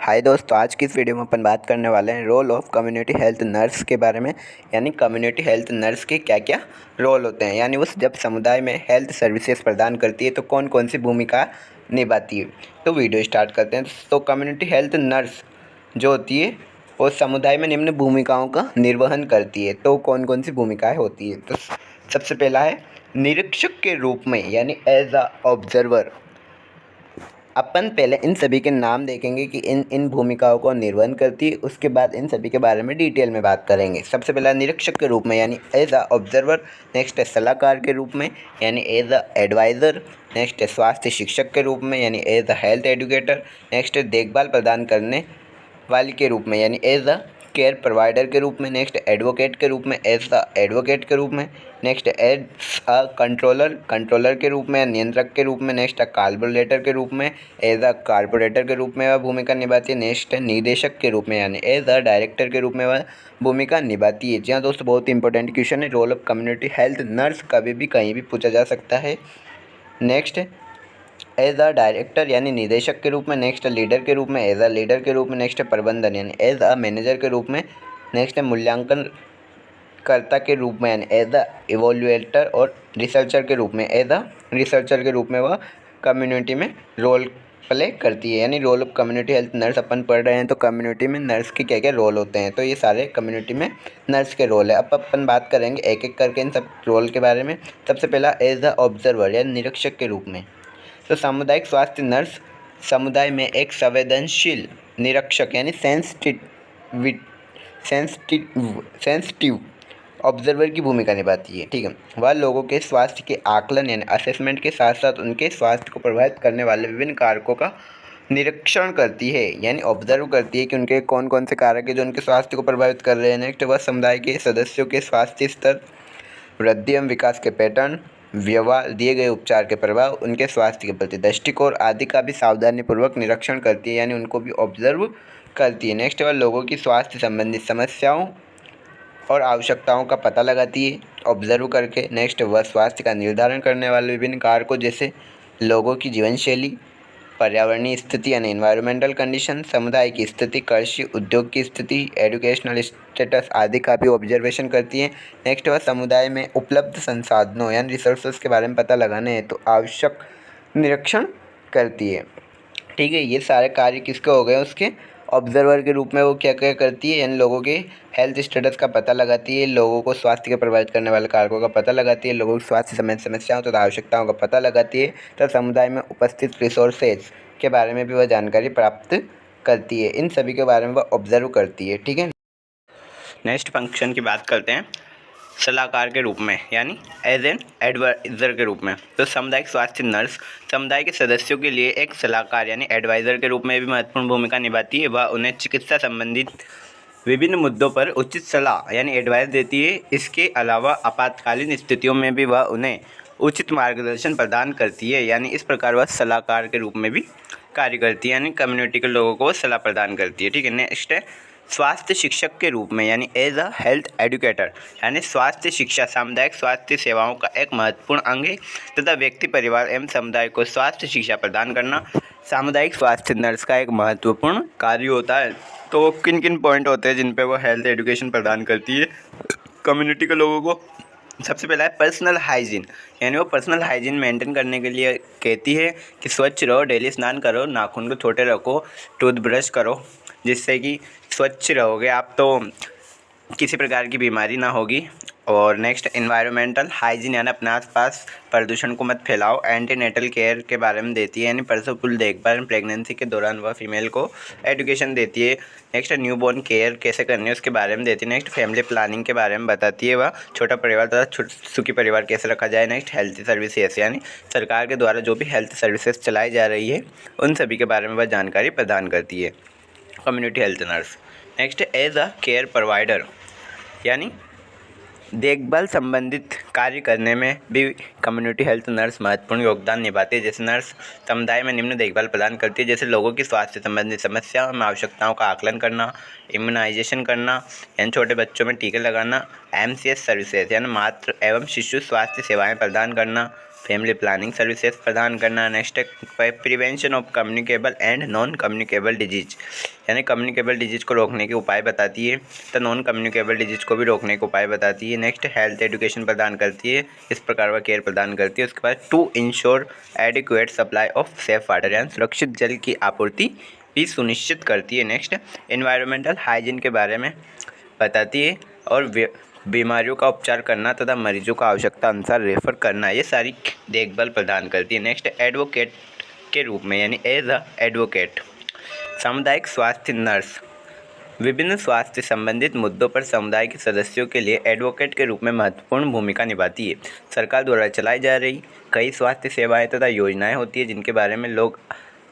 हाय दोस्तों, आज की इस वीडियो में अपन बात करने वाले हैं role of community health nurse के बारे में। यानी कम्युनिटी हेल्थ नर्स के क्या क्या रोल होते हैं, यानी उस जब समुदाय में हेल्थ सर्विसेज प्रदान करती है तो कौन कौन सी भूमिका निभाती है। तो वीडियो स्टार्ट करते हैं। तो कम्युनिटी हेल्थ नर्स जो होती है वो समुदाय में निम्न भूमिकाओं का निर्वहन करती है। तो कौन कौन सी भूमिकाएँ होती है, तो सबसे पहला है निरीक्षक के रूप में, यानी एज अ ऑब्जर्वर। अपन पहले इन सभी के नाम देखेंगे कि इन इन भूमिकाओं को निर्वहन करती है, उसके बाद इन सभी के बारे में डिटेल में बात करेंगे। सबसे पहला निरीक्षक के रूप में, यानी एज अ ऑब्जर्वर। नेक्स्ट है सलाहकार के रूप में, यानी एज अ एडवाइज़र। नेक्स्ट है स्वास्थ्य शिक्षक के रूप में, यानी as a health educator. Next है देखभाल प्रदान करने वाली के रूप में, यानी एज अ केयर प्रोवाइडर के रूप में। नेक्स्ट एडवोकेट के रूप में, एज अ एडवोकेट के रूप में। नेक्स्ट एज अ कंट्रोलर के रूप में, नियंत्रक के रूप में। नेक्स्ट कार्बोरेटर के रूप में, एज अ कार्पोरेटर के रूप में वह भूमिका निभाती है। नेक्स्ट है निदेशक के रूप में, यानी एज अ डायरेक्टर के रूप में वह भूमिका निभाती है। जी हाँ दोस्तों, बहुत इंपॉर्टेंट क्वेश्चन है। Role of community health nurse कभी भी कहीं भी पूछा जा सकता है। नेक्स्ट एज अ डायरेक्टर यानी निदेशक के रूप में। नेक्स्ट लीडर के रूप में, एज अ लीडर के रूप में। नेक्स्ट प्रबंधन यानी एज अ मैनेजर के रूप में। नेक्स्ट मूल्यांकन कर्ता के रूप में, यानी एज अ इवोल्यूएटर। और रिसर्चर के रूप में, एज अ रिसर्चर के रूप में वह कम्युनिटी में रोल प्ले करती है। यानी role of community health nurse अपन पढ़ रहे हैं, तो कम्युनिटी में नर्स के क्या क्या रोल होते हैं, तो ये सारे कम्युनिटी में नर्स के रोल है। अब अपन बात करेंगे एक एक करके इन सब रोल के बारे में। सबसे पहला एज अ ऑब्जर्वर यानी निरीक्षक के रूप में। तो सामुदायिक स्वास्थ्य नर्स समुदाय में एक संवेदनशील निरीक्षक यानी सेंसिटिव ऑब्जर्वर की भूमिका निभाती है। ठीक है, वह लोगों के स्वास्थ्य के आकलन यानी असेसमेंट के साथ साथ उनके स्वास्थ्य को प्रभावित करने वाले विभिन्न कारकों का निरीक्षण करती है, यानी ऑब्जर्व करती है कि उनके कौन कौन से कारक है जो उनके स्वास्थ्य को प्रभावित कर रहे हैं। नेक्स्ट, वह समुदाय के सदस्यों के स्वास्थ्य स्तर, वृद्धि एवं विकास के पैटर्न, व्यवहार, दिए गए उपचार के प्रभाव, उनके स्वास्थ्य के प्रति दृष्टिकोण आदि का भी सावधानीपूर्वक निरीक्षण करती है, यानी उनको भी ऑब्जर्व करती है। नेक्स्ट, वह लोगों की स्वास्थ्य संबंधित समस्याओं और आवश्यकताओं का पता लगाती है ऑब्जर्व करके। नेक्स्ट, वह स्वास्थ्य का निर्धारण करने वाले विभिन्न कारकों जैसे लोगों की जीवन शैली, पर्यावरणीय स्थिति यानी एनवायरमेंटल कंडीशन, समुदाय की स्थिति, कृषि उद्योग की स्थिति, एजुकेशनल स्टेटस आदि का भी ऑब्जर्वेशन करती है। नेक्स्ट, वह समुदाय में उपलब्ध संसाधनों यानी रिसोर्सेज के बारे में पता लगाने हैं तो आवश्यक निरीक्षण करती है। ठीक है, ये सारे कार्य किसके हो गए, उसके ऑब्जर्वर के रूप में वो क्या क्या करती है, यानी लोगों के हेल्थ स्टेटस का पता लगाती है, लोगों को स्वास्थ्य के प्रभावित करने वाले कारकों का पता लगाती है, लोगों की स्वास्थ्य संबंधी समस्याओं तथा आवश्यकताओं का पता लगाती है, तथा समुदाय में उपस्थित रिसोर्सेज के बारे में भी वह जानकारी प्राप्त करती है। इन सभी के बारे में वह ऑब्जर्व करती है। ठीक है, नेक्स्ट फंक्शन की बात करते हैं सलाहकार के रूप में, यानी एज एन एडवाइज़र के रूप में। तो सामुदायिक स्वास्थ्य नर्स समुदाय के सदस्यों के लिए एक सलाहकार यानी एडवाइज़र के रूप में भी महत्वपूर्ण भूमिका निभाती है। वह उन्हें चिकित्सा संबंधित विभिन्न मुद्दों पर उचित सलाह यानी एडवाइस देती है। इसके अलावा आपातकालीन स्थितियों में भी वह उन्हें उचित मार्गदर्शन प्रदान करती है, यानी इस प्रकार वह सलाहकार के रूप में भी कार्य करती है, यानी कम्युनिटी के लोगों को सलाह प्रदान करती है। ठीक है, नेक्स्ट है स्वास्थ्य शिक्षक के रूप में, यानी एज अ हेल्थ एजुकेटर। यानी स्वास्थ्य शिक्षा सामुदायिक स्वास्थ्य सेवाओं का एक महत्वपूर्ण अंग है तथा व्यक्ति, परिवार एवं समुदाय को स्वास्थ्य शिक्षा प्रदान करना सामुदायिक स्वास्थ्य नर्स का एक महत्वपूर्ण कार्य होता है। तो किन किन पॉइंट होते हैं जिन पे वो हेल्थ एजुकेशन प्रदान करती है कम्युनिटी के लोगों को। सबसे पहला है पर्सनल हाइजीन, यानी वो पर्सनल हाइजीन मेंटेन करने के लिए कहती है कि स्वच्छ रहो, डेली स्नान करो, नाखून को छोटे रखो, टूथब्रश करो, जिससे कि स्वच्छ रहोगे आप तो किसी प्रकार की बीमारी ना होगी। और नेक्स्ट एनवायरमेंटल हाइजीन, यानी अपने आसपास प्रदूषण को मत फैलाओ। एंटीनेटल केयर के बारे में देती है, यानी प्रसवपूर्व देखभाल प्रेगनेंसी के दौरान वह फीमेल को एजुकेशन देती है। नेक्स्ट न्यूबॉर्न केयर कैसे करनी है उसके बारे में देती है। नेक्स्ट फैमिली प्लानिंग के बारे में बताती है, वह छोटा परिवार तथा सुखी परिवार कैसे रखा जाए। नेक्स्ट हेल्थ सर्विसेज, यानी सरकार के द्वारा जो भी हेल्थ सर्विसेज चलाई जा रही है उन सभी के बारे में वह जानकारी प्रदान करती है community health nurse. Next as a care provider, यानी देखभाल संबंधित कार्य करने में भी कम्युनिटी हेल्थ नर्स महत्वपूर्ण योगदान निभाती है। जैसे नर्स समुदाय में निम्न देखभाल प्रदान करती है, जैसे लोगों की स्वास्थ्य संबंधित समस्याओं में आवश्यकताओं का आकलन करना, इम्यूनाइजेशन करना, यानी छोटे बच्चों में टीके लगाना, MCS सर्विसेज यानी मातृ एवं शिशु स्वास्थ्य सेवाएं प्रदान करना, फैमिली प्लानिंग सर्विसेज प्रदान करना। नेक्स्ट है prevention of communicable and non communicable disease, यानी कम्युनिकेबल डिजीज को रोकने के उपाय बताती है तो नॉन कम्युनिकेबल डिजीज को भी रोकने के उपाय बताती है। नेक्स्ट हेल्थ एजुकेशन प्रदान करती है, इस प्रकार वह केयर प्रदान करती है। उसके बाद to ensure adequate supply of safe water, यानी सुरक्षित जल की आपूर्ति भी सुनिश्चित करती है। नेक्स्ट एनवायरमेंटल हाइजीन के बारे में बताती है और बीमारियों का उपचार करना तथा मरीजों का आवश्यकता अनुसार रेफर करना, ये सारी देखभाल प्रदान करती है। नेक्स्ट एडवोकेट के रूप में, यानी एज अ एडवोकेट सामुदायिक स्वास्थ्य नर्स विभिन्न स्वास्थ्य संबंधित मुद्दों पर समुदाय के सदस्यों के लिए एडवोकेट के रूप में महत्वपूर्ण भूमिका निभाती है। सरकार द्वारा चलाई जा रही कई स्वास्थ्य सेवाएं तथा योजनाएं होती है जिनके बारे में लोग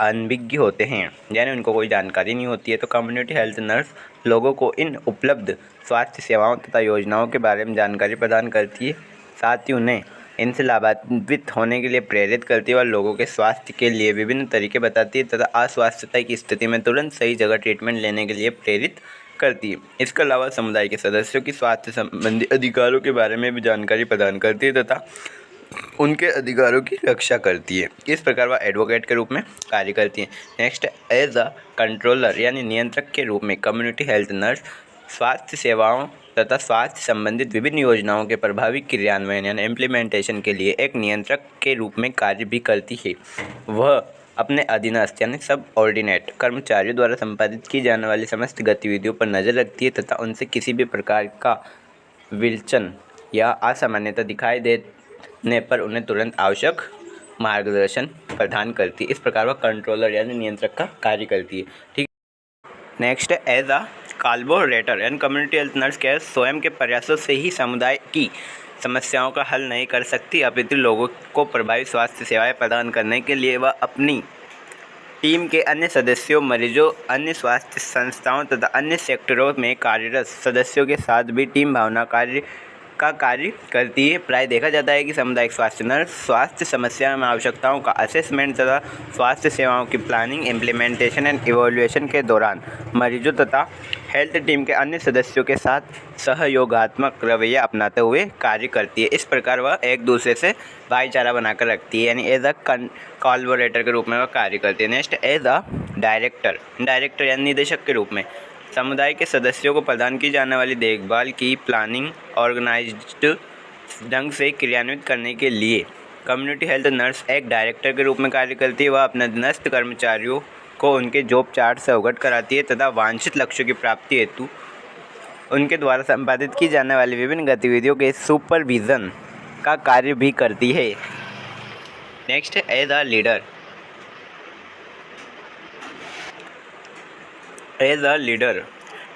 अनभिज्ञ होते हैं, यानी उनको कोई जानकारी नहीं होती है, तो कम्युनिटी हेल्थ नर्स लोगों को इन उपलब्ध स्वास्थ्य सेवाओं तथा योजनाओं के बारे में जानकारी प्रदान करती है, साथ ही उन्हें इनसे लाभान्वित होने के लिए प्रेरित करती है और लोगों के स्वास्थ्य के लिए विभिन्न तरीके बताती है तथा अस्वास्थ्यता की स्थिति में तुरंत सही जगह ट्रीटमेंट लेने के लिए प्रेरित करती है। इसके अलावा समुदाय के सदस्यों की स्वास्थ्य संबंधी अधिकारों के बारे में भी जानकारी प्रदान करती है तथा उनके अधिकारों की रक्षा करती है। इस प्रकार वह एडवोकेट के रूप में कार्य करती है। नेक्स्ट एज अ कंट्रोलर, यानी नियंत्रक के रूप में कम्युनिटी हेल्थ नर्स स्वास्थ्य सेवाओं तथा स्वास्थ्य संबंधित विभिन्न योजनाओं के प्रभावी क्रियान्वयन यानी इम्प्लीमेंटेशन के लिए एक नियंत्रक के रूप में कार्य भी करती है। वह अपने अधीनस्थ यानी सब ऑर्डिनेट कर्मचारियों द्वारा संपादित की जाने वाली समस्त गतिविधियों पर नज़र रखती है तथा उनसे किसी भी प्रकार का विचलन या असामान्यता दिखाई देने पर उन्हें तुरंत आवश्यक मार्गदर्शन प्रदान करती है। इस प्रकार वह कंट्रोलर यानी नियंत्रक का कार्य करती है। ठीक। नेक्स्ट एज अ कॉलैबोरेटर यानी कम्युनिटी हेल्थ नर्स केयर स्वयं के प्रयासों से ही समुदाय की समस्याओं का हल नहीं कर सकती, अपितु लोगों को प्रभावी स्वास्थ्य सेवाएं प्रदान करने के लिए वह अपनी टीम के अन्य सदस्यों, मरीजों, अन्य स्वास्थ्य संस्थाओं तथा अन्य सेक्टरों में कार्यरत सदस्यों के साथ भी टीम भावना कार्य करती है। प्राय देखा जाता है कि सामुदायिक स्वास्थ्य नर्स स्वास्थ्य समस्या में आवश्यकताओं का असेसमेंट तथा स्वास्थ्य सेवाओं की प्लानिंग, इम्प्लीमेंटेशन एंड इवोल्यूशन के दौरान मरीजों तथा हेल्थ टीम के अन्य सदस्यों के साथ सहयोगात्मक रवैया अपनाते हुए कार्य करती है। इस प्रकार वह एक दूसरे से भाईचारा बनाकर रखती है, यानी एज अ कॉलैबोरेटर के रूप में वह कार्य करती है। नेक्स्ट एज अ डायरेक्टर यानी निदेशक के रूप में समुदाय के सदस्यों को प्रदान की जाने वाली देखभाल की प्लानिंग ऑर्गेनाइज्ड ढंग से क्रियान्वित करने के लिए कम्युनिटी हेल्थ नर्स एक डायरेक्टर के रूप में कार्य करती है। वह अपने अधीनस्थ कर्मचारियों को उनके जॉब चार्ट से अवगत कराती है तथा वांछित लक्ष्यों की प्राप्ति हेतु उनके द्वारा संपादित की जाने वाली विभिन्न गतिविधियों के सुपरविज़न का कार्य भी करती है। Next as a leader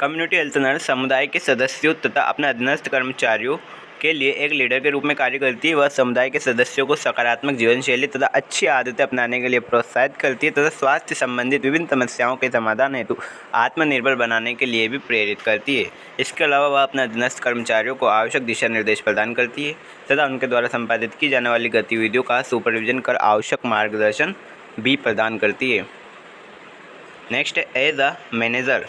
community health nurse समुदाय के सदस्यों तथा अपने अधीनस्थ कर्मचारियों के लिए एक लीडर के रूप में कार्य करती है। वह समुदाय के सदस्यों को सकारात्मक जीवन शैली तथा अच्छी आदतें अपनाने के लिए प्रोत्साहित करती है तथा स्वास्थ्य संबंधित विभिन्न समस्याओं के समाधान हेतु आत्मनिर्भर बनाने के लिए भी प्रेरित करती है। इसके अलावा वह अपने अधीनस्थ कर्मचारियों को आवश्यक दिशा निर्देश प्रदान करती है तथा उनके द्वारा संपादित की जाने वाली गतिविधियों का सुपरविजन कर आवश्यक मार्गदर्शन भी प्रदान करती है। नेक्स्ट एज अ मैनेजर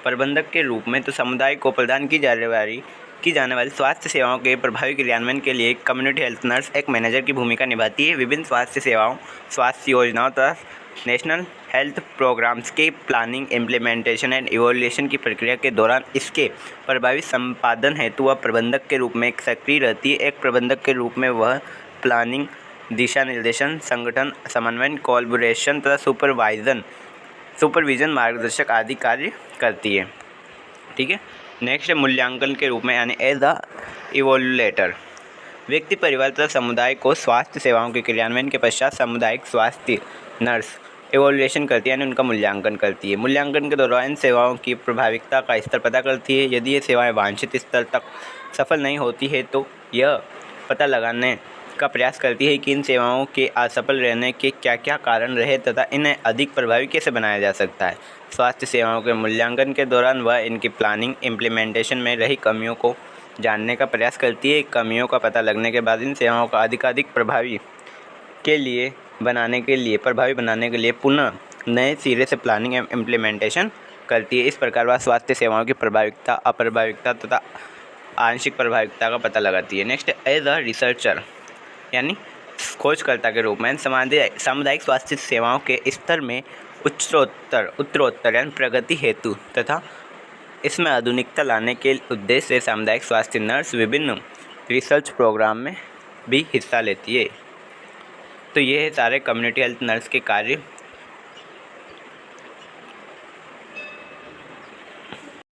प्रबंधक के रूप में तो समुदाय को प्रदान की जाने वाली स्वास्थ्य सेवाओं के प्रभावी क्रियान्वयन के लिए कम्युनिटी हेल्थ नर्स एक मैनेजर की भूमिका निभाती है। विभिन्न स्वास्थ्य सेवाओं, स्वास्थ्य योजनाओं तथा नेशनल हेल्थ प्रोग्राम्स के प्लानिंग, इम्प्लीमेंटेशन एंड इवोल्यूशन की प्रक्रिया के दौरान इसके प्रभावी संपादन हेतु वह प्रबंधक के रूप में सक्रिय रहती है। एक प्रबंधक के रूप में वह प्लानिंग, दिशा निर्देशन, संगठन समन्वय, कोलैबोरेशन तथा सुपरविजन, मार्गदर्शक आदि कार्य करती है। ठीक है। नेक्स्ट मूल्यांकन के रूप में यानी एज अ इवोल्यूएटर व्यक्ति, परिवार तथा समुदाय को स्वास्थ्य सेवाओं के क्रियान्वयन के पश्चात सामुदायिक स्वास्थ्य नर्स इवोल्यूशन करती है, यानी उनका मूल्यांकन करती है। मूल्यांकन के दौरान इन सेवाओं की प्रभाविकता का स्तर पता करती है। यदि ये सेवाएं वांछित स्तर तक सफल नहीं होती है तो यह पता लगाने का प्रयास करती है कि इन सेवाओं के असफल रहने के क्या क्या कारण रहे तथा इन्हें अधिक प्रभावी कैसे बनाया जा सकता है। स्वास्थ्य सेवाओं के मूल्यांकन के दौरान वह इनकी प्लानिंग, इम्प्लीमेंटेशन में रही कमियों को जानने का प्रयास करती है। कमियों का पता लगने के बाद इन सेवाओं का अधिकाधिक प्रभावी बनाने के लिए पुनः नए सिरे से प्लानिंग एवं इम्प्लीमेंटेशन करती है। इस प्रकार वह स्वास्थ्य सेवाओं की प्रभाविकता, अप्रभाविकता तथा आंशिक प्रभाविकता का पता लगाती है। नेक्स्ट एज अ रिसर्चर यानी खोजकर्ता के रूप में सामुदायिक स्वास्थ्य सेवाओं के स्तर में उत्तरोत्तर यानी प्रगति हेतु तथा इसमें आधुनिकता लाने के उद्देश्य से सामुदायिक स्वास्थ्य नर्स विभिन्न रिसर्च प्रोग्राम में भी हिस्सा लेती है। तो ये है सारे कम्युनिटी हेल्थ नर्स के कार्य